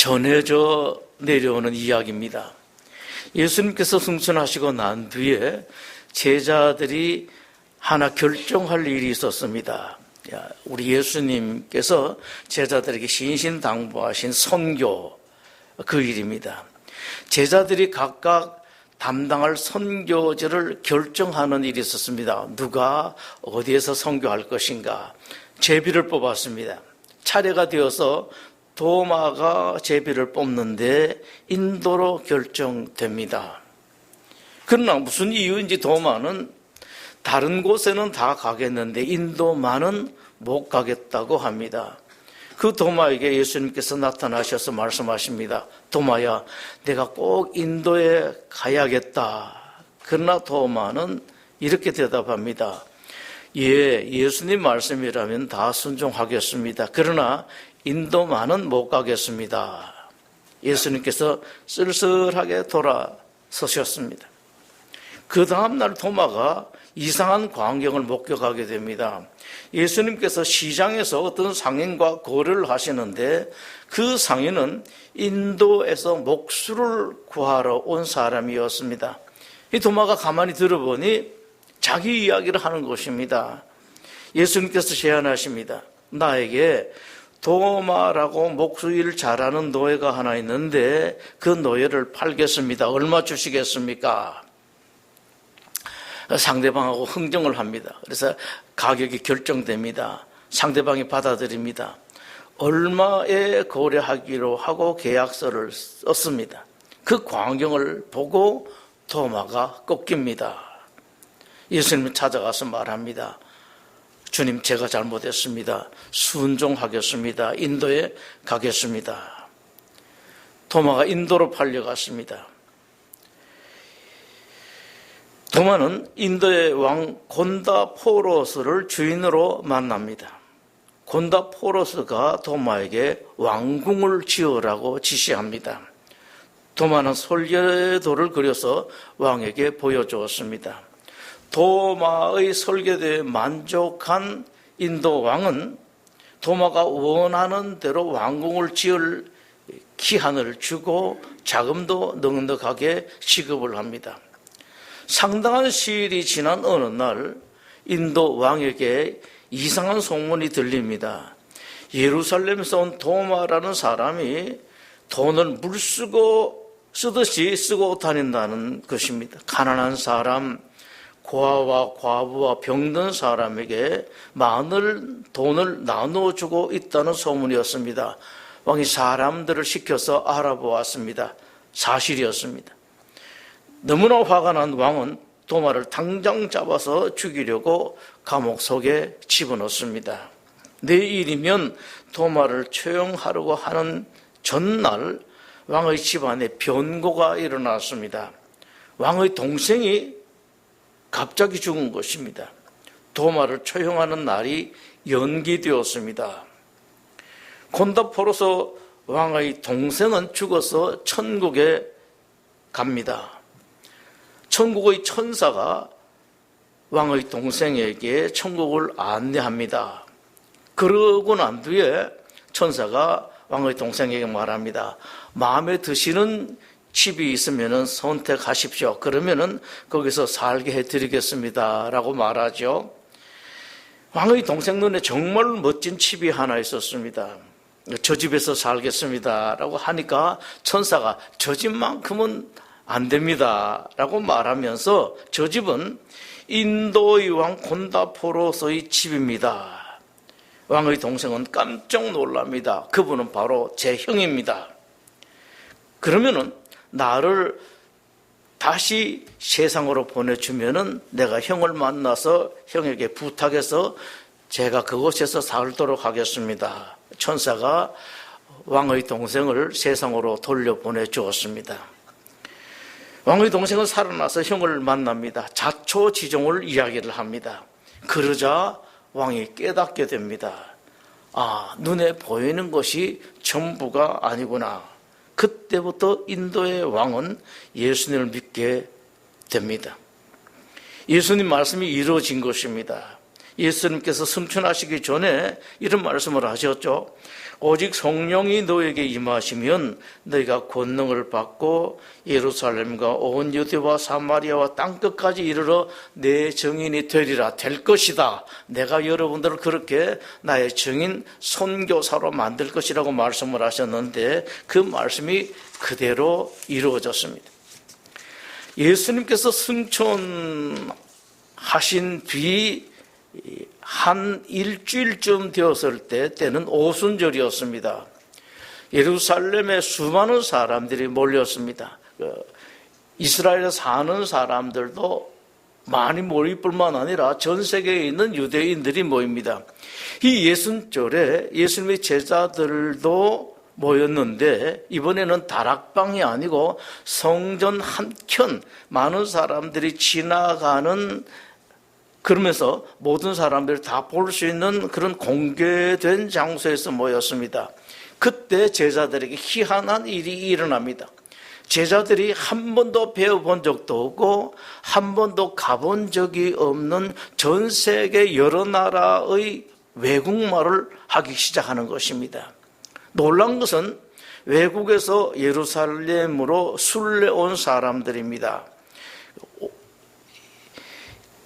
전해져 내려오는 이야기입니다. 예수님께서 승천하시고 난 뒤에 제자들이 하나 결정할 일이 있었습니다. 우리 예수님께서 제자들에게 신신당부하신 선교, 그 일입니다. 제자들이 각각 담당할 선교지를 결정하는 일이 있었습니다. 누가 어디에서 선교할 것인가, 제비를 뽑았습니다. 차례가 되어서 도마가 제비를 뽑는데 인도로 결정됩니다. 그러나 무슨 이유인지 도마는 다른 곳에는 다 가겠는데 인도만은 못 가겠다고 합니다. 그 도마에게 예수님께서 나타나셔서 말씀하십니다. 도마야, 내가 꼭 인도에 가야겠다. 그러나 도마는 이렇게 대답합니다. 예, 예수님 말씀이라면 다 순종하겠습니다. 그러나 인도만은 못 가겠습니다. 예수님께서 쓸쓸하게 돌아서셨습니다. 그 다음날 도마가 이상한 광경을 목격하게 됩니다. 예수님께서 시장에서 어떤 상인과 거래를 하시는데 그 상인은 인도에서 목수를 구하러 온 사람이었습니다. 이 도마가 가만히 들어보니 자기 이야기를 하는 것입니다. 예수님께서 제안하십니다. 나에게 도마라고 목수일 잘하는 노예가 하나 있는데 그 노예를 팔겠습니다. 얼마 주시겠습니까? 상대방하고 흥정을 합니다. 그래서 가격이 결정됩니다. 상대방이 받아들입니다. 얼마에 거래하기로 하고 계약서를 썼습니다. 그 광경을 보고 도마가 꺾입니다. 예수님이 찾아가서 말합니다. 주님, 제가 잘못했습니다. 순종하겠습니다. 인도에 가겠습니다. 도마가 인도로 팔려갔습니다. 도마는 인도의 왕 곤다포로스를 주인으로 만납니다. 곤다포로스가 도마에게 왕궁을 지으라고 지시합니다. 도마는 설계도를 그려서 왕에게 보여주었습니다. 도마의 설계도에 만족한 인도 왕은 도마가 원하는 대로 왕궁을 지을 기한을 주고 자금도 넉넉하게 지급을 합니다. 상당한 시일이 지난 어느 날 인도 왕에게 이상한 소문이 들립니다. 예루살렘에서 온 도마라는 사람이 돈을 쓰듯이 쓰고 다닌다는 것입니다. 가난한 사람, 고아와 과부와 병든 사람에게 많은 돈을 나눠주고 있다는 소문이었습니다. 왕이 사람들을 시켜서 알아보았습니다. 사실이었습니다. 너무나 화가 난 왕은 도마를 당장 잡아서 죽이려고 감옥 속에 집어넣습니다. 내일이면 도마를 처형하려고 하는 전날 왕의 집안에 변고가 일어났습니다. 왕의 동생이 갑자기 죽은 것입니다. 도마를 처형하는 날이 연기되었습니다. 곤다포로스 왕의 동생은 죽어서 천국에 갑니다. 천국의 천사가 왕의 동생에게 천국을 안내합니다. 그러고 난 뒤에 천사가 왕의 동생에게 말합니다. 마음에 드시는 집이 있으면 선택하십시오. 그러면 거기서 살게 해드리겠습니다. 라고 말하죠. 왕의 동생 눈에 정말 멋진 집이 하나 있었습니다. 저 집에서 살겠습니다. 라고 하니까 천사가 저 집만큼은 안 됩니다. 라고 말하면서 저 집은 인도의 왕 곤다포로스의 집입니다. 왕의 동생은 깜짝 놀랍니다. 그분은 바로 제 형입니다. 그러면은 나를 다시 세상으로 보내주면은 내가 형을 만나서 형에게 부탁해서 제가 그곳에서 살도록 하겠습니다. 천사가 왕의 동생을 세상으로 돌려보내주었습니다. 왕의 동생은 살아나서 형을 만납니다. 자초지종을 이야기를 합니다. 그러자 왕이 깨닫게 됩니다. 눈에 보이는 것이 전부가 아니구나. 그때부터 인도의 왕은 예수님을 믿게 됩니다. 예수님 말씀이 이루어진 것입니다. 예수님께서 승천하시기 전에 이런 말씀을 하셨죠. 오직 성령이 너에게 임하시면 너희가 권능을 받고 예루살렘과 온 유대와 사마리아와 땅끝까지 이르러 내 증인이 되리라. 될 것이다. 내가 여러분들을 그렇게 나의 증인 선교사로 만들 것이라고 말씀을 하셨는데 그 말씀이 그대로 이루어졌습니다. 예수님께서 승천하신 뒤 한 일주일쯤 되었을 때는 오순절이었습니다. 예루살렘에 수많은 사람들이 몰렸습니다. 이스라엘에 사는 사람들도 많이 모일 뿐만 아니라 전 세계에 있는 유대인들이 모입니다. 이 예순절에 예수님의 제자들도 모였는데 이번에는 다락방이 아니고 성전 한켠 많은 사람들이 지나가는 그러면서 모든 사람들이 다 볼 수 있는 그런 공개된 장소에서 모였습니다. 그때 제자들에게 희한한 일이 일어납니다. 제자들이 한 번도 배워본 적도 없고 한 번도 가본 적이 없는 전 세계 여러 나라의 외국말을 하기 시작하는 것입니다. 놀란 것은 외국에서 예루살렘으로 순례 온 사람들입니다.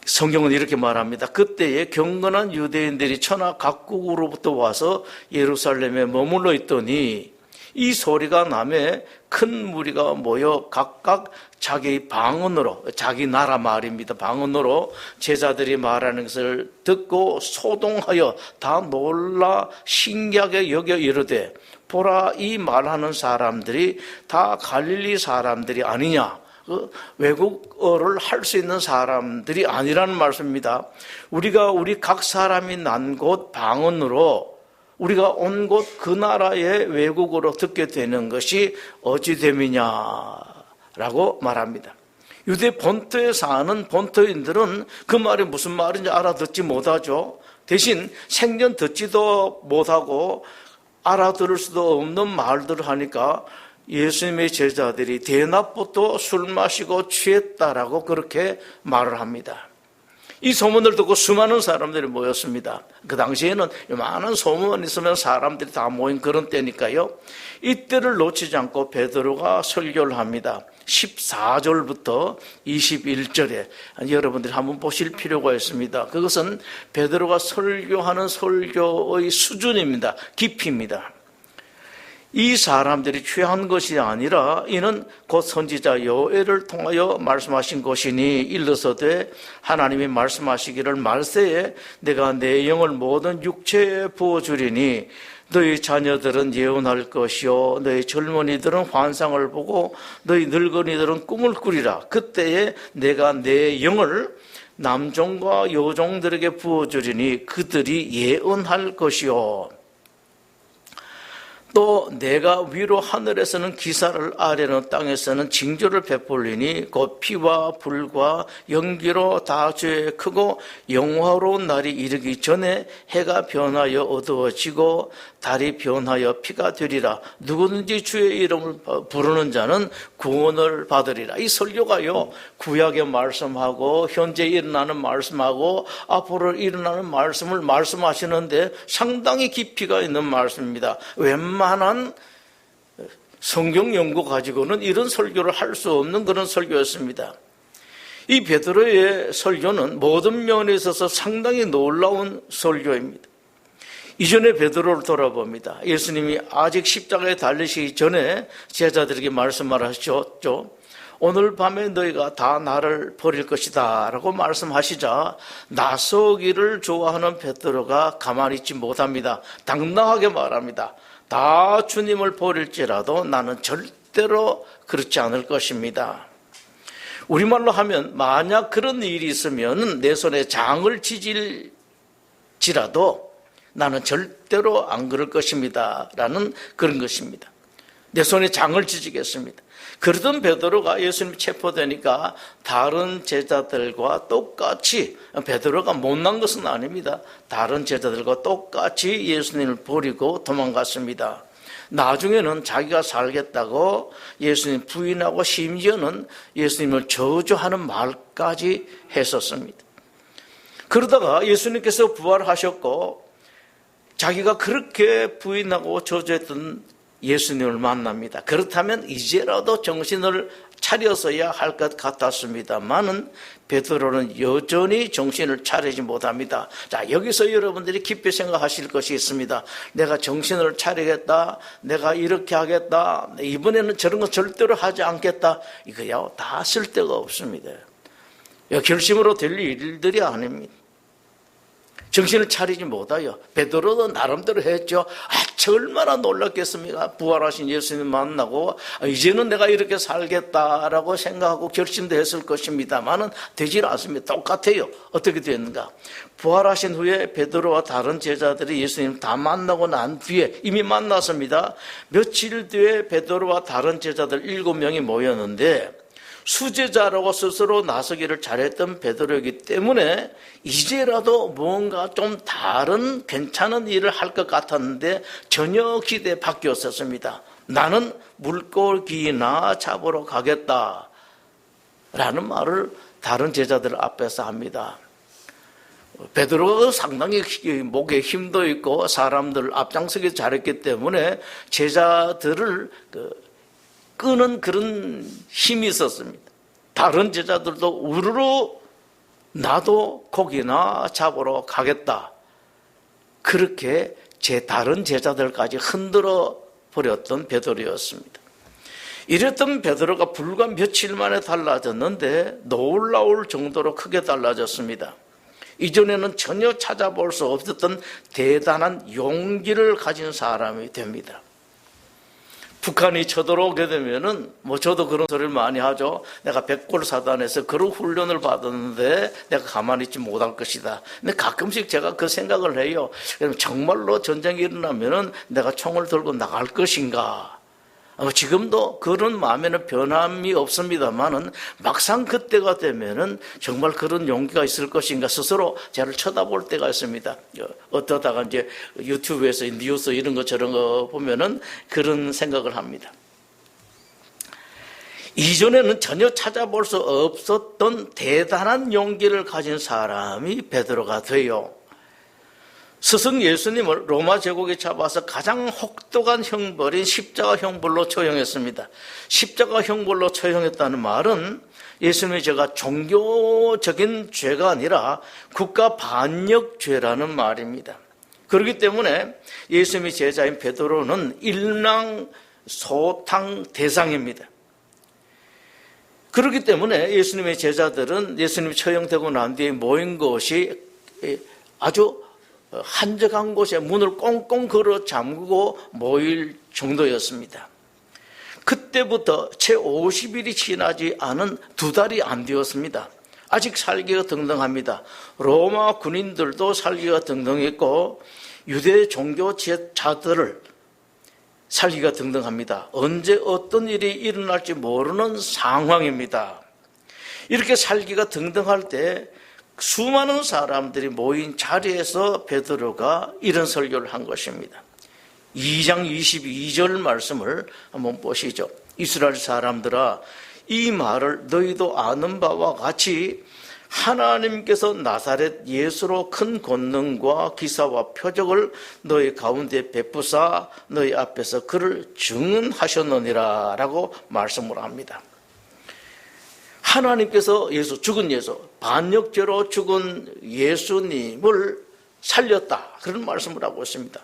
성경은 이렇게 말합니다. 그때에 경건한 유대인들이 천하 각국으로부터 와서 예루살렘에 머물러 있더니 이 소리가 나매 큰 무리가 모여 각각 자기 방언으로, 자기 나라 말입니다. 방언으로 제자들이 말하는 것을 듣고 소동하여 다 놀라 신기하게 여겨 이르되 보라, 이 말하는 사람들이 다 갈릴리 사람들이 아니냐. 외국어를 할 수 있는 사람들이 아니라는 말씀입니다. 우리 각 사람이 난 곳 방언으로 우리가 온 곳 그 나라의 외국어로 듣게 되는 것이 어찌 됨이냐라고 말합니다. 유대 본토에 사는 본토인들은 그 말이 무슨 말인지 알아듣지 못하죠. 대신 생전 듣지도 못하고 알아들을 수도 없는 말들을 하니까 예수님의 제자들이 대낮부터 술 마시고 취했다라고 그렇게 말을 합니다. 이 소문을 듣고 수많은 사람들이 모였습니다. 그 당시에는 많은 소문이 있으면 사람들이 다 모인 그런 때니까요. 이때를 놓치지 않고 베드로가 설교를 합니다. 14절부터 21절에 여러분들이 한번 보실 필요가 있습니다. 그것은 베드로가 설교하는 설교의 수준입니다. 깊이입니다. 이 사람들이 취한 것이 아니라 이는 곧 선지자 요엘을 통하여 말씀하신 것이니 일러서되 하나님이 말씀하시기를 말세에 내가 내 영을 모든 육체에 부어주리니 너희 자녀들은 예언할 것이요 너희 젊은이들은 환상을 보고 너희 늙은이들은 꿈을 꾸리라. 그때에 내가 내 영을 남종과 여종들에게 부어주리니 그들이 예언할 것이요 또 내가 위로 하늘에서는 기사를 아래로 땅에서는 징조를 베풀리니 곧 피와 불과 연기로 다 죄 크고 영화로운 날이 이르기 전에 해가 변하여 어두워지고 달이 변하여 피가 되리라. 누구든지 주의 이름을 부르는 자는 구원을 받으리라. 이 설교가요 구약의 말씀하고 현재 일어나는 말씀하고 앞으로 일어나는 말씀을 말씀하시는데 상당히 깊이가 있는 말씀입니다. 웬만한 성경 연구 가지고는 이런 설교를 할 수 없는 그런 설교였습니다. 이 베드로의 설교는 모든 면에 있어서 상당히 놀라운 설교입니다. 이전에 베드로를 돌아봅니다. 예수님이 아직 십자가에 달리시기 전에 제자들에게 말씀을 하셨죠. 오늘 밤에 너희가 다 나를 버릴 것이다 라고 말씀하시자 나서기를 좋아하는 베드로가 가만히 있지 못합니다. 당당하게 말합니다. 다 주님을 버릴지라도 나는 절대로 그렇지 않을 것입니다. 우리말로 하면 만약 그런 일이 있으면 내 손에 장을 지질지라도 나는 절대로 안 그럴 것입니다 라는 그런 것입니다. 내 손에 장을 지지겠습니다. 그러던 베드로가 예수님 체포되니까 다른 제자들과 똑같이, 베드로가 못난 것은 아닙니다. 다른 제자들과 똑같이 예수님을 버리고 도망갔습니다. 나중에는 자기가 살겠다고 예수님 부인하고 심지어는 예수님을 저주하는 말까지 했었습니다. 그러다가 예수님께서 부활하셨고 자기가 그렇게 부인하고 저주했던 예수님을 만납니다. 그렇다면 이제라도 정신을 차려서야 할 것 같았습니다만은 베드로는 여전히 정신을 차리지 못합니다. 자, 여기서 여러분들이 깊이 생각하실 것이 있습니다. 내가 정신을 차리겠다, 내가 이렇게 하겠다, 이번에는 저런 거 절대로 하지 않겠다, 이거야 다 쓸데가 없습니다. 결심으로 될 일들이 아닙니다. 정신을 차리지 못하여 베드로도 나름대로 했죠. 저 얼마나 놀랐겠습니까? 부활하신 예수님 만나고 이제는 내가 이렇게 살겠다라고 생각하고 결심도 했을 것입니다만은 되질 않습니다. 똑같아요. 어떻게 됐는가? 부활하신 후에 베드로와 다른 제자들이 예수님 다 만나고 난 뒤에 이미 만났습니다. 며칠 뒤에 베드로와 다른 제자들 7명이 모였는데 수제자라고 스스로 나서기를 잘했던 베드로이기 때문에 이제라도 뭔가 좀 다른 괜찮은 일을 할 것 같았는데 전혀 기대에 바뀌었었습니다. 나는 물고기나 잡으러 가겠다 라는 말을 다른 제자들 앞에서 합니다. 베드로가 상당히 목에 힘도 있고 사람들 앞장서기 잘했기 때문에 제자들을 끄는 그런 힘이 있었습니다. 다른 제자들도 우르르 나도 고기나 잡으러 가겠다. 그렇게 다른 제자들까지 흔들어 버렸던 베드로였습니다. 이랬던 베드로가 불과 며칠 만에 달라졌는데 놀라울 정도로 크게 달라졌습니다. 이전에는 전혀 찾아볼 수 없었던 대단한 용기를 가진 사람이 됩니다. 북한이 쳐들어오게 되면은 저도 그런 소리를 많이 하죠. 내가 백골사단에서 그런 훈련을 받았는데 내가 가만히 있지 못할 것이다. 근데 가끔씩 제가 그 생각을 해요. 정말로 전쟁이 일어나면은 내가 총을 들고 나갈 것인가? 지금도 그런 마음에는 변함이 없습니다만은 막상 그때가 되면은 정말 그런 용기가 있을 것인가 스스로 저를 쳐다볼 때가 있습니다. 어떠다가 이제 유튜브에서 뉴스 이런 거 저런 거 보면은 그런 생각을 합니다. 이전에는 전혀 찾아볼 수 없었던 대단한 용기를 가진 사람이 베드로가 돼요. 스승 예수님을 로마 제국이 잡아서 가장 혹독한 형벌인 십자가 형벌로 처형했습니다. 십자가 형벌로 처형했다는 말은 예수님의 죄가 종교적인 죄가 아니라 국가 반역 죄라는 말입니다. 그렇기 때문에 예수님의 제자인 베드로는 일망소탕 대상입니다. 그렇기 때문에 예수님의 제자들은 예수님이 처형되고 난 뒤에 모인 것이 아주 한적한 곳에 문을 꽁꽁 걸어 잠그고 모일 정도였습니다. 그때부터 채 50일이 지나지 않은 2달이 안 되었습니다. 아직 살기가 등등합니다. 로마 군인들도 살기가 등등했고 유대 종교자들을 살기가 등등합니다. 언제 어떤 일이 일어날지 모르는 상황입니다. 이렇게 살기가 등등할 때 수많은 사람들이 모인 자리에서 베드로가 이런 설교를 한 것입니다. 2장 22절 말씀을 한번 보시죠. 이스라엘 사람들아, 이 말을 너희도 아는 바와 같이 하나님께서 나사렛 예수로 큰 권능과 기사와 표적을 너희 가운데 베푸사 너희 앞에서 그를 증언하셨느니라 라고 말씀을 합니다. 하나님께서 죽은 예수, 반역죄로 죽은 예수님을 살렸다. 그런 말씀을 하고 있습니다.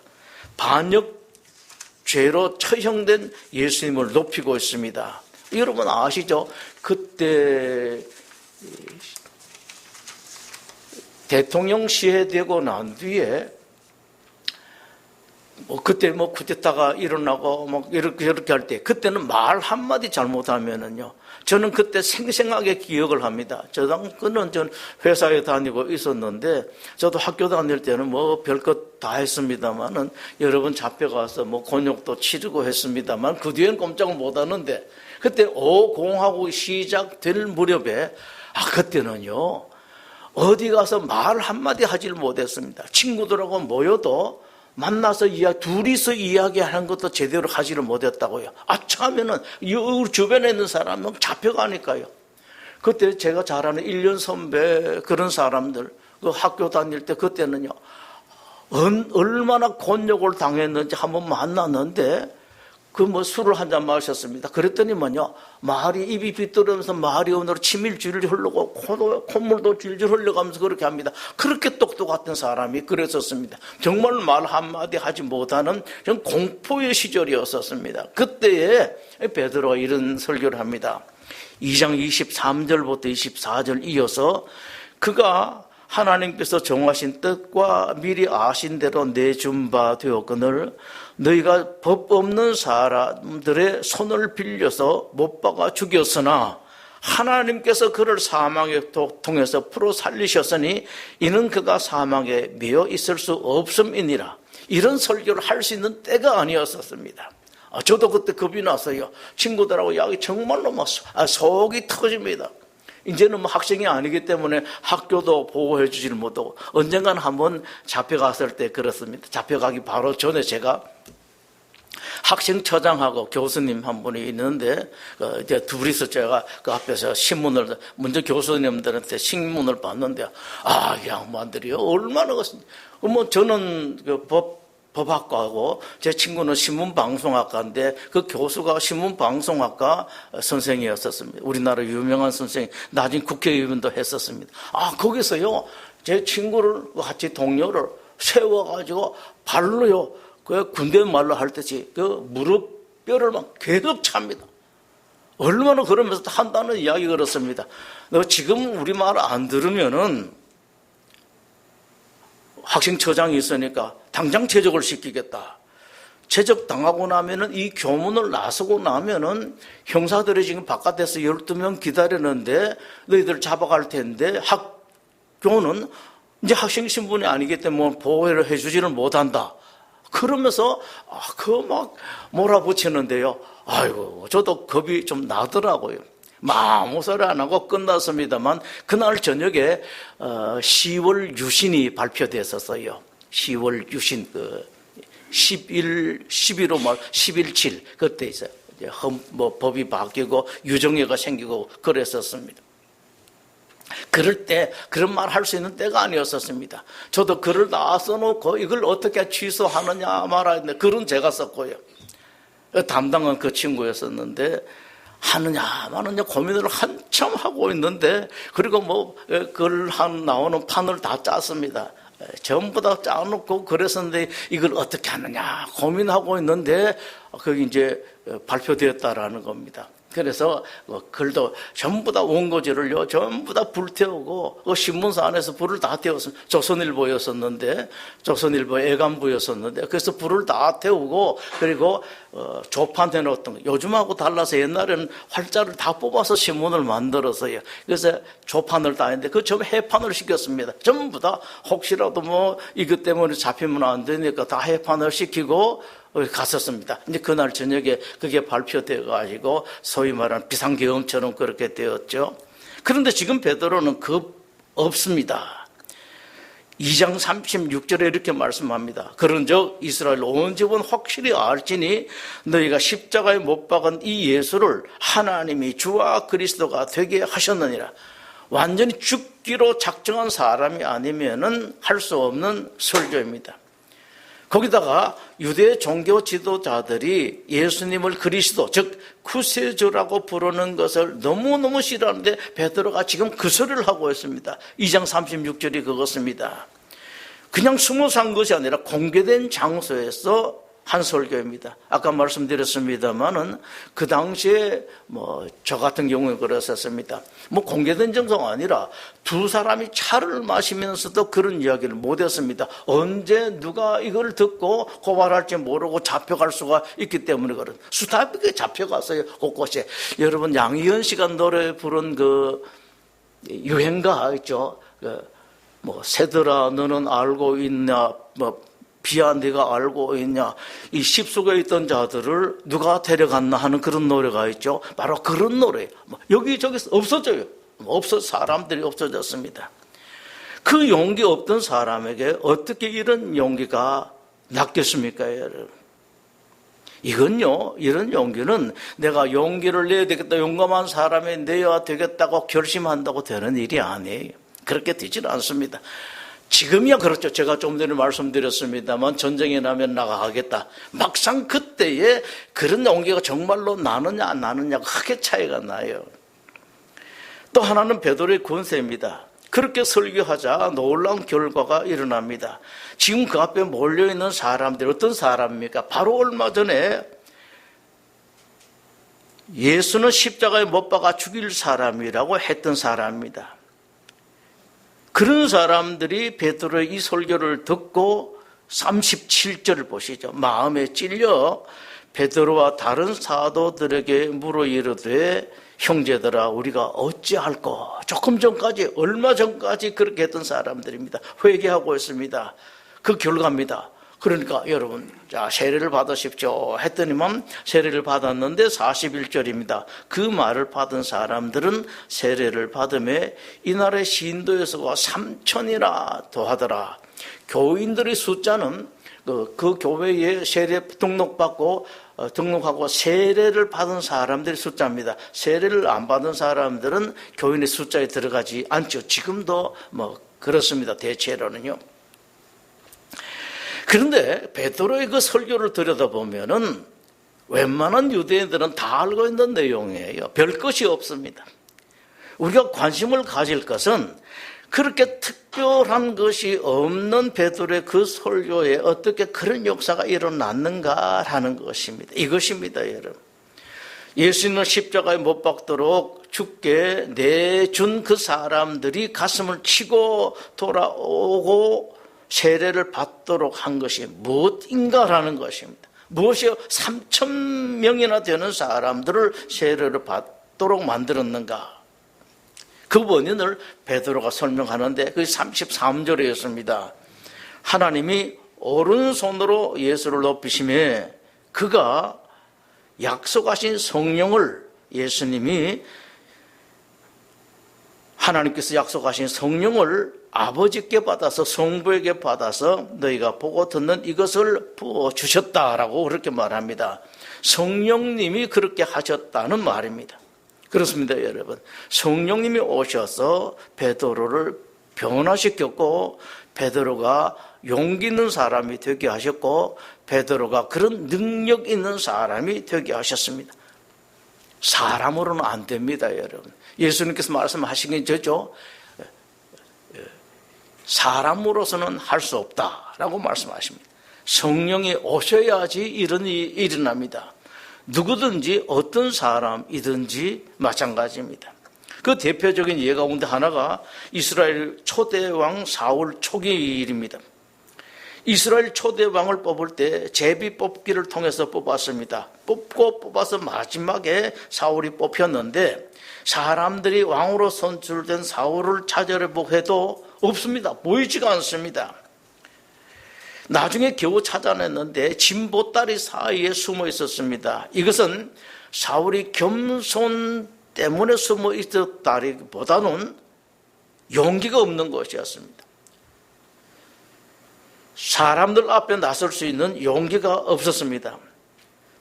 반역죄로 처형된 예수님을 높이고 있습니다. 여러분 아시죠? 그때 대통령 시해되고 난 뒤에 그때 쿠데타가 일어나고 이렇게 할 때 그때는 말 한마디 잘못하면은요. 저는 그때 생생하게 기억을 합니다. 그는 전 회사에 다니고 있었는데 저도 학교 다닐 때는 별것 다 했습니다만은 여러 번 잡혀가서 곤욕도 치르고 했습니다만 그 뒤엔 꼼짝을 못 하는데 그때 오공하고 시작될 무렵에 그때는요. 어디 가서 말 한마디 하질 못했습니다. 친구들하고 모여도 만나서 둘이서 이야기하는 것도 제대로 하지를 못했다고요. 아차하면은 주변에 있는 사람은 잡혀가니까요. 그때 제가 잘 아는 1년 선배 그런 사람들 그 학교 다닐 때 그때는요. 얼마나 곤욕을 당했는지 한번 만났는데 술을 한 잔 마셨습니다. 그랬더니만요, 말이 입이 비뚤어면서 말이 오늘 침일 줄줄 흐르고 콧물도 줄줄 흘러가면서 그렇게 합니다. 그렇게 똑똑했던 사람이 그랬었습니다. 정말 말 한마디 하지 못하는 공포의 시절이었었습니다. 그때에 베드로가 이런 설교를 합니다. 2장 23절부터 24절 이어서 그가 하나님께서 정하신 뜻과 미리 아신 대로 내준 바 되었거늘 너희가 법 없는 사람들의 손을 빌려서 못 박아 죽였으나 하나님께서 그를 사망에 통해서 풀어 살리셨으니 이는 그가 사망에 매여 있을 수 없음이니라. 이런 설교를 할 수 있는 때가 아니었었습니다. 저도 그때 겁이 났어요. 친구들하고 이야기 정말로 속이 터집니다. 이제는 학생이 아니기 때문에 학교도 보호해 주지를 못하고 언젠가는 한번 잡혀갔을 때 그렇습니다. 잡혀가기 바로 전에 제가 학생처장하고 교수님 한 분이 있는데 이제 둘이서 제가 그 앞에서 신문을 먼저 교수님들한테 신문을 봤는데 이 양반들이요 얼마나 저는 법학과고 제 친구는 신문방송학과인데 그 교수가 신문방송학과 선생이었었습니다. 우리나라 유명한 선생이 나중에 국회의원도 했었습니다. 거기서요 제 친구를 같이 동료를 세워가지고 발로요 그 군대 말로 할 듯이 그 무릎뼈를 막 계속 찹니다. 얼마나 그러면서 한다는 이야기 그렇습니다. 너 지금 우리 말 안 들으면은 학생처장이 있으니까 당장 제적을 시키겠다. 제적당하고 나면은 이 교문을 나서고 나면은 형사들이 지금 바깥에서 12명 기다리는데 너희들 잡아갈 텐데 학교는 이제 학생 신분이 아니기 때문에 보호를 해주지는 못한다. 그러면서 막 몰아붙이는데요. 아이고 저도 겁이 좀 나더라고요. 아무 소리 안 하고 끝났습니다만 그날 저녁에 10월 유신이 발표됐었어요. 10월 유신 11호 말 11.7 그때 있어요. 이제 법이 바뀌고 유정예가 생기고 그랬었습니다. 그럴 때 그런 말 할 수 있는 때가 아니었었습니다. 저도 글을 다 써놓고 이걸 어떻게 취소하느냐 말하는데 글은 제가 썼고요. 담당은 그 친구였었는데 하느냐 마느냐 고민을 한참 하고 있는데 그리고 글 나오는 판을 다 짰습니다. 전부 다 짜놓고 그랬었는데 이걸 어떻게 하느냐 고민하고 있는데 그게 이제 발표되었다라는 겁니다. 그래서 글도 전부 다 원고지를요 전부 다 불태우고 신문사 안에서 불을 다 태웠습니다. 조선일보였었는데 조선일보 애간부였었는데 그래서 불을 다 태우고 그리고 조판해 놓았던 거 요즘하고 달라서 옛날에는 활자를 다 뽑아서 신문을 만들었어요. 그래서 조판을 다 했는데 그 좀 해판을 시켰습니다. 전부 다 혹시라도 이것 때문에 잡히면 안 되니까 다 해판을 시키고 갔었습니다. 이제 그날 저녁에 그게 발표되어 가지고 소위 말하는 비상계엄처럼 그렇게 되었죠. 그런데 지금 베드로는 없습니다. 2장 36절에 이렇게 말씀합니다. 그런즉 이스라엘 온 집은 확실히 알지니 너희가 십자가에 못 박은 이 예수를 하나님이 주와 그리스도가 되게 하셨느니라. 완전히 죽기로 작정한 사람이 아니면은 할 수 없는 설교입니다. 거기다가 유대 종교 지도자들이 예수님을 그리스도 즉 구세주라고 부르는 것을 너무너무 싫어하는데 베드로가 지금 그 소리를 하고 있습니다. 2장 36절이 그것입니다. 그냥 숨어 산 것이 아니라 공개된 장소에서 한 설교입니다. 아까 말씀드렸습니다만은 그 당시에 저 같은 경우에 그랬었습니다. 공개된 장소가 아니라 두 사람이 차를 마시면서도 그런 이야기를 못했습니다. 언제 누가 이걸 듣고 고발할지 모르고 잡혀갈 수가 있기 때문에 그런 수다하게 잡혀갔어요. 곳곳에. 여러분 양희은 씨가 노래 부른 그 유행가 있죠. 새들아 너는 알고 있냐 비야 네가 알고 있냐 이 십속에 있던 자들을 누가 데려갔나 하는 그런 노래가 있죠. 바로 그런 노래 여기저기서 없어져요. 사람들이 없어졌습니다. 그 용기 없던 사람에게 어떻게 이런 용기가 났겠습니까 여러분? 이런 용기는 내가 용기를 내야 되겠다 용감한 사람이 내야 되겠다고 결심한다고 되는 일이 아니에요. 그렇게 되지는 않습니다. 지금이야 그렇죠. 제가 좀 전에 말씀드렸습니다만 전쟁이 나면 나가겠다. 막상 그때에 그런 용기가 정말로 나느냐 안 나느냐가 크게 차이가 나요. 또 하나는 베드로의 권세입니다. 그렇게 설교하자 놀라운 결과가 일어납니다. 지금 그 앞에 몰려있는 사람들이 어떤 사람입니까? 바로 얼마 전에 예수는 십자가에 못 박아 죽일 사람이라고 했던 사람입니다. 그런 사람들이 베드로의 이 설교를 듣고 37절을 보시죠. 마음에 찔려 베드로와 다른 사도들에게 물어 이르되 형제들아 우리가 어찌할꼬. 조금 전까지 얼마 전까지 그렇게 했던 사람들입니다. 회개하고 있습니다. 그 결과입니다. 그러니까 여러분 자 세례를 받으십시오 했더니만 세례를 받았는데 41절입니다. 그 말을 받은 사람들은 세례를 받음에 이날의 신도에서가 3,000이나 더하더라. 교인들의 숫자는 그 교회에 세례 등록하고 세례를 받은 사람들의 숫자입니다. 세례를 안 받은 사람들은 교인의 숫자에 들어가지 않죠. 지금도 그렇습니다. 대체로는요. 그런데 베드로의 그 설교를 들여다보면은 웬만한 유대인들은 다 알고 있는 내용이에요. 별 것이 없습니다. 우리가 관심을 가질 것은 그렇게 특별한 것이 없는 베드로의 그 설교에 어떻게 그런 역사가 일어났는가라는 것입니다. 이것입니다, 여러분. 예수님을 십자가에 못 박도록 죽게 내준 그 사람들이 가슴을 치고 돌아오고 세례를 받도록 한 것이 무엇인가라는 것입니다. 무엇이 3,000명이나 되는 사람들을 세례를 받도록 만들었는가? 그 원인을 베드로가 설명하는데 그게 33절이었습니다. 하나님이 오른손으로 예수를 높이시며 그가 약속하신 성령을 예수님이 하나님께서 약속하신 성령을 아버지께 받아서 성부에게 받아서 너희가 보고 듣는 이것을 부어주셨다라고 그렇게 말합니다. 성령님이 그렇게 하셨다는 말입니다. 그렇습니다, 여러분. 성령님이 오셔서 베드로를 변화시켰고 베드로가 용기 있는 사람이 되게 하셨고 베드로가 그런 능력 있는 사람이 되게 하셨습니다. 사람으로는 안 됩니다, 여러분. 예수님께서 말씀하신 게 저죠. 사람으로서는 할 수 없다라고 말씀하십니다. 성령이 오셔야지 이런 일이 일어납니다. 누구든지 어떤 사람이든지 마찬가지입니다. 그 대표적인 예 가운데 하나가 이스라엘 초대왕 사울 초기 일입니다. 이스라엘 초대왕을 뽑을 때 제비 뽑기를 통해서 뽑았습니다. 뽑아서 마지막에 사울이 뽑혔는데 사람들이 왕으로 선출된 사울을 찾아보고 해도 없습니다. 보이지가 않습니다. 나중에 겨우 찾아냈는데 진보다리 사이에 숨어 있었습니다. 이것은 사울이 겸손 때문에 숨어 있었다기보다는 용기가 없는 것이었습니다. 사람들 앞에 나설 수 있는 용기가 없었습니다.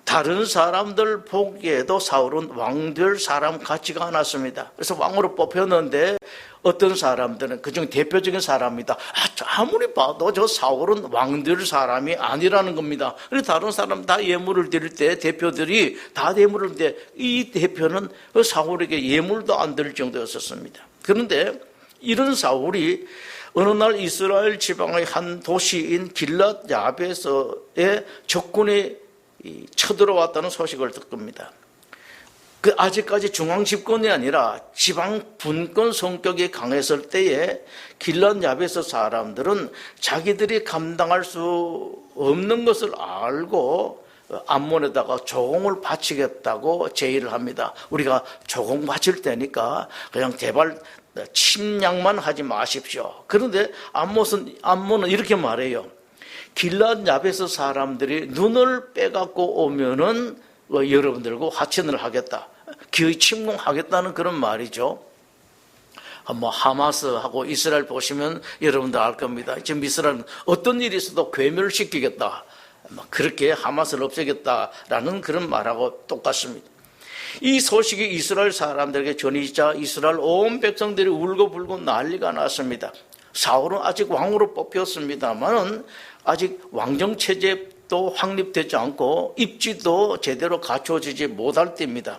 다른 사람들 보기에도 사울은 왕 될 사람 같지가 않았습니다. 그래서 왕으로 뽑혔는데 어떤 사람들은 그중 대표적인 사람입니다. 아무리 봐도 저 사울은 왕 될 사람이 아니라는 겁니다. 그래서 다른 사람 다 예물을 드릴 때 대표들이 다 예물을 드릴 때 이 대표는 사울에게 예물도 안 드릴 정도였었습니다. 그런데 이런 사울이 어느 날 이스라엘 지방의 한 도시인 길랏 야베서의 적군이 쳐들어왔다는 소식을 듣습니다. 그 아직까지 중앙 집권이 아니라 지방 분권 성격이 강했을 때에 길랏 야베서 사람들은 자기들이 감당할 수 없는 것을 알고 암몬에다가 조공을 바치겠다고 제의를 합니다. 우리가 조공 바칠 테니까 그냥 제발 침략만 하지 마십시오. 그런데 암몬은 이렇게 말해요. 길랏 야베서 사람들이 눈을 빼갖고 오면은 여러분들과 화친을 하겠다. 기어이 침공하겠다는 그런 말이죠. 하마스하고 이스라엘 보시면 여러분들 알 겁니다. 지금 이스라엘은 어떤 일이 있어도 괴멸시키겠다. 그렇게 하마스를 없애겠다라는 그런 말하고 똑같습니다. 이 소식이 이스라엘 사람들에게 전해지자 이스라엘 온 백성들이 울고불고 난리가 났습니다. 사울은 아직 왕으로 뽑혔습니다만은 아직 왕정체제도 확립되지 않고 입지도 제대로 갖춰지지 못할 때입니다.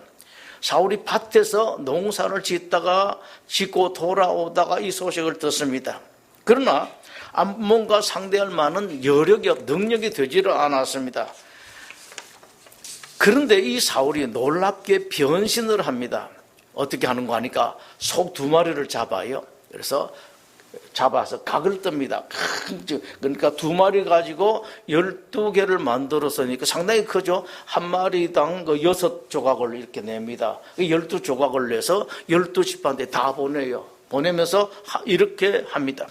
사울이 밭에서 농사를 짓고 돌아오다가 이 소식을 듣습니다. 그러나 암몬과 상대할 만한 능력이 되지를 않았습니다. 그런데 이 사울이 놀랍게 변신을 합니다. 어떻게 하는 거 하니까 속 2마리를 잡아요. 그래서 잡아서 각을 뜹니다. 그러니까 2마리 가지고 12개를 만들었으니까 상당히 크죠. 한 마리당 6조각을 이렇게 냅니다. 12조각을 내서 12집한테 다 보내요. 보내면서 이렇게 합니다.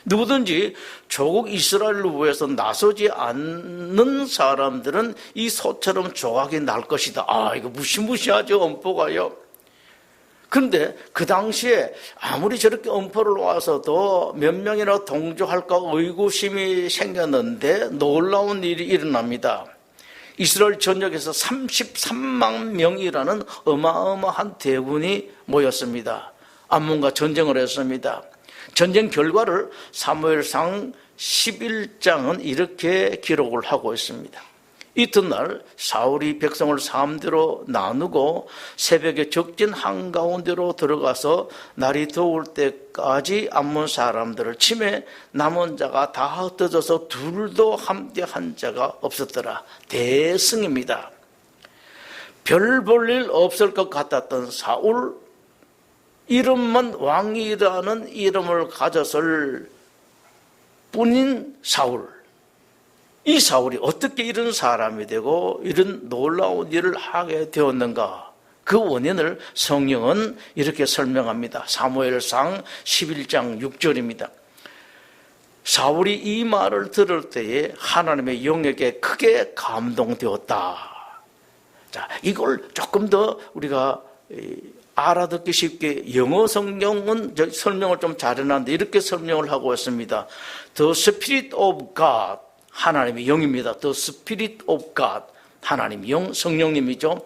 누구든지 조국 이스라엘을 위해서 나서지 않는 사람들은 이 소처럼 조각이 날 것이다. 이거 무시무시하죠, 엄포가요. 그런데 그 당시에 아무리 저렇게 엄포를 와서도 몇 명이나 동조할까 의구심이 생겼는데 놀라운 일이 일어납니다. 이스라엘 전역에서 33만 명이라는 어마어마한 대군이 모였습니다. 암몬과 전쟁을 했습니다. 전쟁 결과를 사무엘상 11장은 이렇게 기록을 하고 있습니다. 이튿날 사울이 백성을 3대로 나누고 새벽에 적진 한가운데로 들어가서 날이 더울 때까지 암몬 사람들을 치매 남은 자가 다 흩어져서 둘도 함께 한 자가 없었더라. 대승입니다. 별 볼 일 없을 것 같았던 사울, 이름만 왕이라는 이름을 가졌을 뿐인 사울, 이 사울이 어떻게 이런 사람이 되고 이런 놀라운 일을 하게 되었는가? 그 원인을 성경은 이렇게 설명합니다. 사무엘상 11장 6절입니다. 사울이 이 말을 들을 때에 하나님의 영에게 크게 감동되었다. 자, 이걸 조금 더 우리가 알아듣기 쉽게 영어 성경은 설명을 좀 잘해놨는데 이렇게 설명을 하고 있습니다. The Spirit of God, 하나님의 영입니다. The Spirit of God, 하나님 영, 성령님이죠.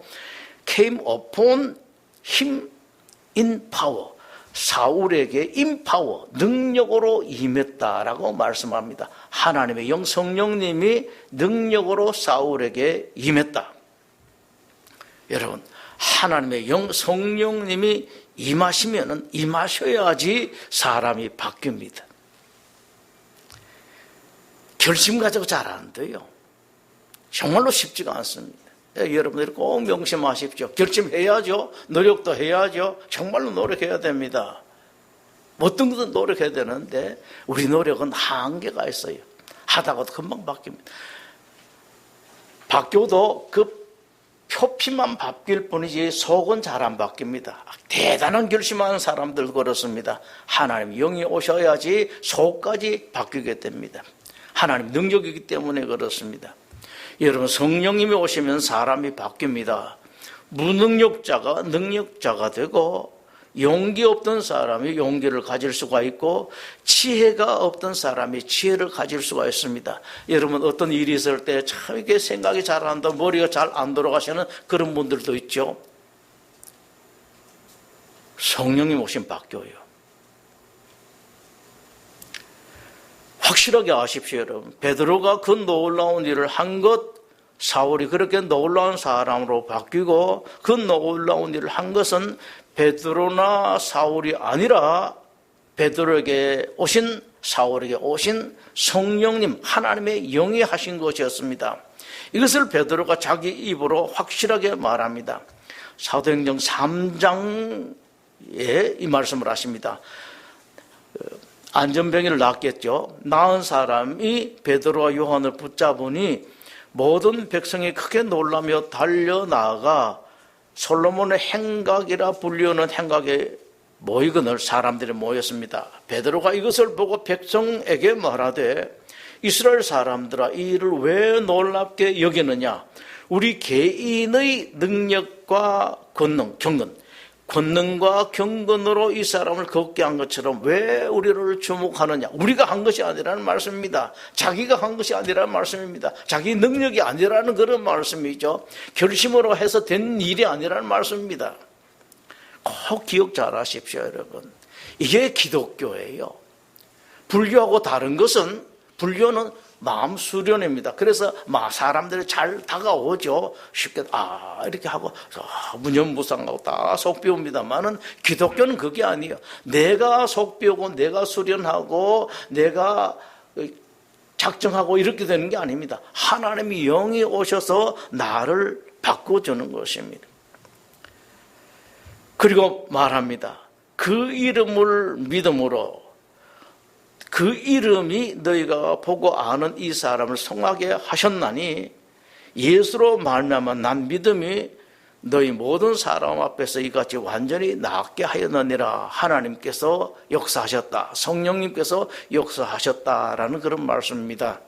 Came upon him in power, 사울에게 in power, 능력으로 임했다라고 말씀합니다. 하나님의 영, 성령님이 능력으로 사울에게 임했다. 여러분, 하나님의 영, 성령님이 임하셔야지 사람이 바뀝니다. 결심 가지고 잘 안 돼요. 정말로 쉽지가 않습니다. 여러분들이 꼭 명심하십시오. 결심해야죠. 노력도 해야죠. 정말로 노력해야 됩니다. 어떤 것도 노력해야 되는데 우리 노력은 한계가 있어요. 하다가도 금방 바뀝니다. 바뀌어도 그 표피만 바뀔 뿐이지 속은 잘 안 바뀝니다. 대단한 결심하는 사람들 그렇습니다. 하나님 영이 오셔야지 속까지 바뀌게 됩니다. 하나님 능력이기 때문에 그렇습니다. 여러분, 성령님이 오시면 사람이 바뀝니다. 무능력자가 능력자가 되고 용기 없던 사람이 용기를 가질 수가 있고 지혜가 없던 사람이 지혜를 가질 수가 있습니다. 여러분, 어떤 일이 있을 때 참 이게 생각이 잘 안 나고 머리가 잘 안 돌아가시는 그런 분들도 있죠. 성령님 오시면 바뀌어요. 확실하게 아십시오, 여러분. 베드로가 그 놀라운 일을 한 것, 사울이 그렇게 놀라운 사람으로 바뀌고 그 놀라운 일을 한 것은 베드로나 사울이 아니라 베드로에게 오신, 사울에게 오신 성령님, 하나님의 영이 하신 것이었습니다. 이것을 베드로가 자기 입으로 확실하게 말합니다. 사도행전 3장에 이 말씀을 하십니다. 안전병이를 낳았겠죠. 낳은 사람이 베드로와 요한을 붙잡으니 모든 백성이 크게 놀라며 달려나가 솔로몬의 행각이라 불리우는 행각에 모이거늘 사람들이 모였습니다. 베드로가 이것을 보고 백성에게 말하되 이스라엘 사람들아, 이 일을 왜 놀랍게 여기느냐? 우리 개인의 능력과 권능과 경건으로 이 사람을 걷게 한 것처럼 왜 우리를 주목하느냐? 우리가 한 것이 아니라는 말씀입니다. 자기가 한 것이 아니라는 말씀입니다. 자기 능력이 아니라는 그런 말씀이죠. 결심으로 해서 된 일이 아니라는 말씀입니다. 꼭 기억 잘 하십시오, 여러분. 이게 기독교예요. 불교하고 다른 것은, 불교는 마음 수련입니다. 그래서 사람들이 잘 다가오죠. 쉽게 이렇게 하고 무념무상하고 다 속 비웁니다만은, 기독교는 그게 아니에요. 내가 속 비우고 내가 수련하고 내가 작정하고 이렇게 되는 게 아닙니다. 하나님이 영이 오셔서 나를 바꿔주는 것입니다. 그리고 말합니다. 그 이름을 믿음으로, 그 이름이 너희가 보고 아는 이 사람을 성하게 하셨나니 예수로 말미암아 난 믿음이 너희 모든 사람 앞에서 이같이 완전히 낫게 하였느니라. 하나님께서 역사하셨다. 성령님께서 역사하셨다라는 그런 말씀입니다.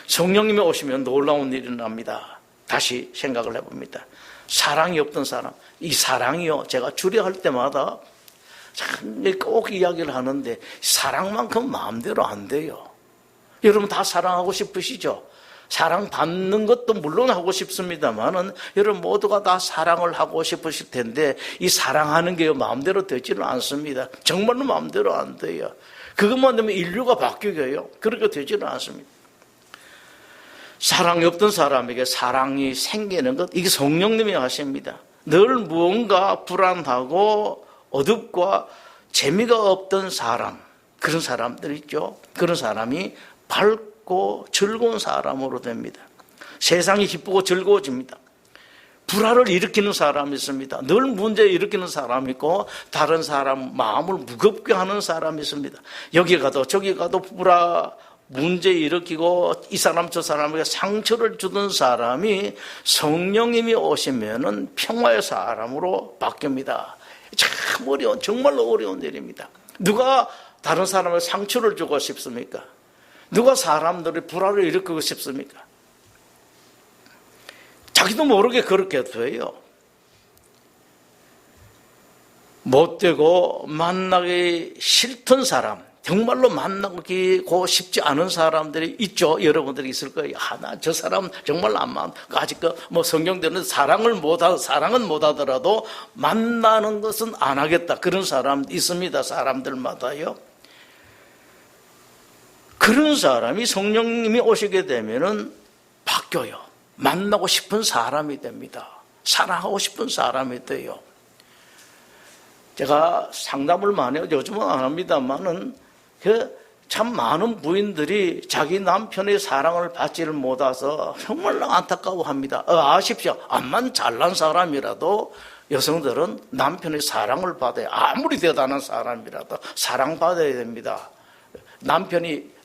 성령님이 오시면 놀라운 일이 납니다. 다시 생각을 해봅니다. 사랑이 없던 사람, 이 사랑이요, 제가 주례할 때마다 꼭 이야기를 하는데, 사랑만큼 마음대로 안 돼요. 여러분 다 사랑하고 싶으시죠? 사랑받는 것도 물론 하고 싶습니다만은, 여러분 모두가 다 사랑을 하고 싶으실 텐데, 이 사랑하는 게 마음대로 되지는 않습니다. 정말로 마음대로 안 돼요. 그것만 되면 인류가 바뀌어요. 그렇게 되지는 않습니다. 사랑이 없던 사람에게 사랑이 생기는 것, 이게 성령님이 하십니다. 늘 무언가 불안하고 어둡고 재미가 없던 사람, 그런 사람들 있죠. 그런 사람이 밝고 즐거운 사람으로 됩니다. 세상이 기쁘고 즐거워집니다. 불화를 일으키는 사람이 있습니다. 늘 문제 일으키는 사람이 있고, 다른 사람 마음을 무겁게 하는 사람이 있습니다. 여기 가도 저기 가도 불화, 문제 일으키고 이 사람 저 사람에게 상처를 주던 사람이 성령님이 오시면은 평화의 사람으로 바뀝니다. 참 어려운, 정말로 어려운 일입니다. 누가 다른 사람에게 상처를 주고 싶습니까? 누가 사람들의 불화를 일으키고 싶습니까? 자기도 모르게 그렇게 돼요. 못되고 만나기 싫던 사람, 정말로 만나고 싶지 않은 사람들이 있죠. 여러분들이 있을 거예요. 나 저 사람 정말 안 만나. 아직 성경대로는 사랑은 못 하더라도 만나는 것은 안 하겠다. 그런 사람 있습니다. 사람들마다요. 그런 사람이 성령님이 오시게 되면은 바뀌어요. 만나고 싶은 사람이 됩니다. 사랑하고 싶은 사람이 돼요. 제가 상담을 많이 해요. 요즘은 안 합니다만은, 참 많은 부인들이 자기 남편의 사랑을 받지를 못해서 정말로 안타까워합니다. 아십시오. 암만 잘난 사람이라도 여성들은 남편의 사랑을 받아야, 아무리 대단한 사람이라도 사랑받아야 됩니다. 남편이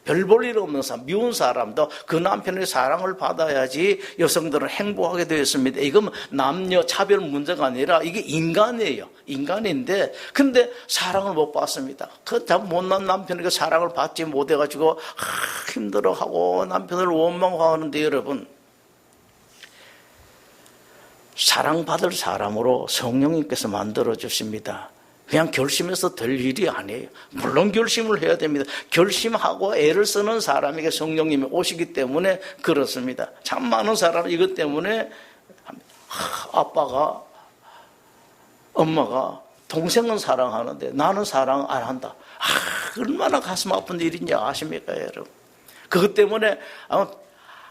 별 볼 일 없는 사람, 미운 사람도 그 남편의 사랑을 받아야지 여성들은 행복하게 되어 있습니다. 이건 남녀 차별 문제가 아니라 이게 인간이에요. 인간인데, 근데 사랑을 못 받습니다. 그 참 못난 남편에게 사랑을 받지 못해가지고 힘들어하고 남편을 원망하는데, 여러분, 사랑받을 사람으로 성령님께서 만들어 주십니다. 그냥 결심해서 될 일이 아니에요. 물론 결심을 해야 됩니다. 결심하고 애를 쓰는 사람에게 성령님이 오시기 때문에 그렇습니다. 참 많은 사람은 이것 때문에 아빠가, 엄마가 동생은 사랑하는데 나는 사랑 안 한다. 얼마나 가슴 아픈 일인지 아십니까, 여러분? 그것 때문에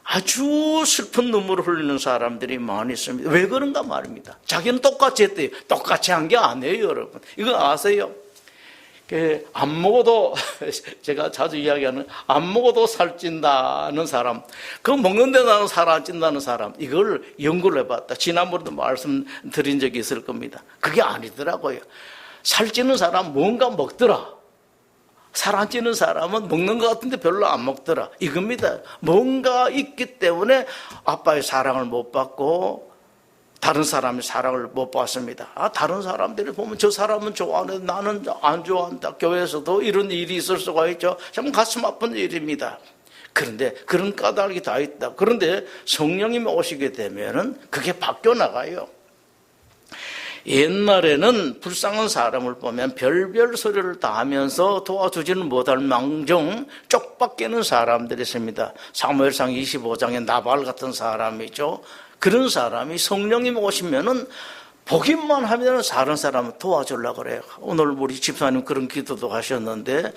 아주 슬픈 눈물을 흘리는 사람들이 많이 있습니다. 왜 그런가 말입니다. 자기는 똑같이 했대요. 똑같이 한 게 아니에요, 여러분. 이거 아세요? 안 먹어도, 제가 자주 이야기하는, 안 먹어도 살찐다는 사람, 그거 먹는데 나는 살 안 찐다는 사람, 이걸 연구를 해봤다. 지난번에도 말씀드린 적이 있을 겁니다. 그게 아니더라고요. 살찌는 사람 뭔가 먹더라. 살 안 찌는 사람은 먹는 것 같은데 별로 안 먹더라. 이겁니다. 뭔가 있기 때문에 아빠의 사랑을 못 받고 다른 사람의 사랑을 못 받습니다. 다른 사람들이 보면 저 사람은 좋아하는데 나는 안 좋아한다. 교회에서도 이런 일이 있을 수가 있죠. 참 가슴 아픈 일입니다. 그런데 그런 까닭이 다 있다. 그런데 성령님이 오시게 되면은 그게 바뀌어 나가요. 옛날에는 불쌍한 사람을 보면 별별 소리를 다 하면서 도와주지는 못할 망정 쪽박게는 사람들이 있습니다. 사무엘상 25장에 나발 같은 사람이죠. 그런 사람이 성령님이 오시면은 보기만 하면 다른 사람을 도와주려고 그래요. 오늘 우리 집사님 그런 기도도 하셨는데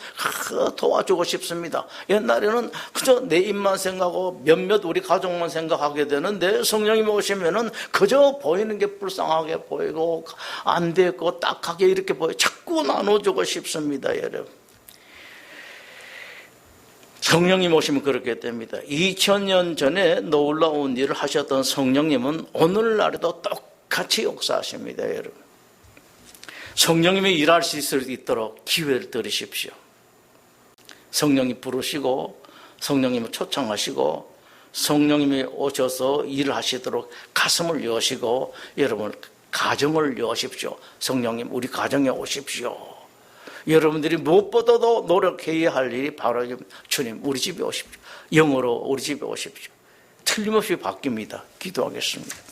도와주고 싶습니다. 옛날에는 그저 내 입만 생각하고 몇몇 우리 가족만 생각하게 되는데 성령님 오시면은 그저 보이는 게 불쌍하게 보이고 안 되고 딱하게 이렇게 보여. 자꾸 나눠주고 싶습니다, 여러분. 성령님 오시면 그렇게 됩니다. 2000년 전에 놀라운 일을 하셨던 성령님은 오늘날에도 똑같이 역사하십니다, 여러분. 성령님이 일할 수 있도록 기회를 드리십시오. 성령님 부르시고 성령님을 초청하시고 성령님이 오셔서 일을 하시도록 가슴을 여시고 여러분 가정을 여십시오. 성령님 우리 가정에 오십시오. 여러분들이 무엇보다도 노력해야 할 일이 바로 주님 우리 집에 오십시오. 영으로 우리 집에 오십시오. 틀림없이 바뀝니다. 기도하겠습니다.